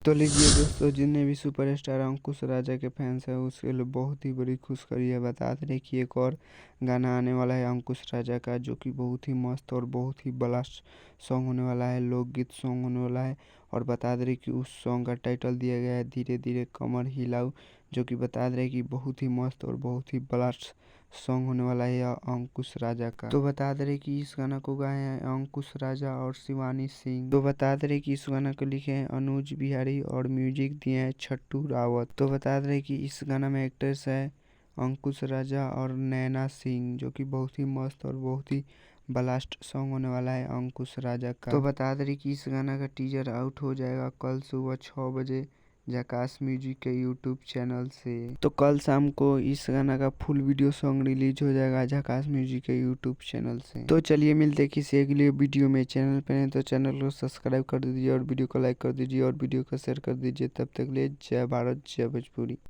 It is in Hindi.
तो लीजिए दोस्तों, जितने भी सुपरस्टार अंकुश राजा के फैंस हैं उसके लिए बहुत ही बड़ी खुशखबरी है। बता दें कि एक और गाना आने वाला है अंकुश राजा का, जो कि बहुत ही मस्त और बहुत ही ब्लास्ट सॉन्ग होने वाला है, लोकगीत सॉन्ग होने वाला है। और बता दें कि उस सॉन्ग का टाइटल दिया गया है धीरे धीरे कमर हिलाऊ, जो कि बता दें कि बहुत ही मस्त और बहुत ही ब्लास्ट सॉन्ग होने वाला है यह अंकुश राजा का। तो बता दे रहे कि इस गाना को गाए हैं अंकुश राजा और शिवानी सिंह। तो बता दे रहे कि इस गाना को लिखे हैं अनुज बिहारी और म्यूजिक दिए हैं छट्टू रावत। तो बता दे रहे कि इस गाना में एक्ट्रेस है अंकुश राजा और नैना सिंह, जो कि बहुत ही मस्त और बहुत ही ब्लास्ट सॉन्ग होने वाला है अंकुश राजा का। तो बता दे रही कि इस गाना का टीजर आउट हो जाएगा कल सुबह 6 बजे झकास म्यूजिक के यूट्यूब चैनल से। तो कल शाम को इस गाना का फुल वीडियो सॉन्ग रिलीज हो जाएगा झकास म्यूजिक के यूट्यूब चैनल से। तो चलिए मिलते हैं किसी अगले वीडियो में। चैनल पर हैं तो चैनल को सब्सक्राइब कर दीजिए और वीडियो को लाइक कर दीजिए और वीडियो को शेयर कर दीजिए। तब तक के लिए जय भारत जय भोजपुरी।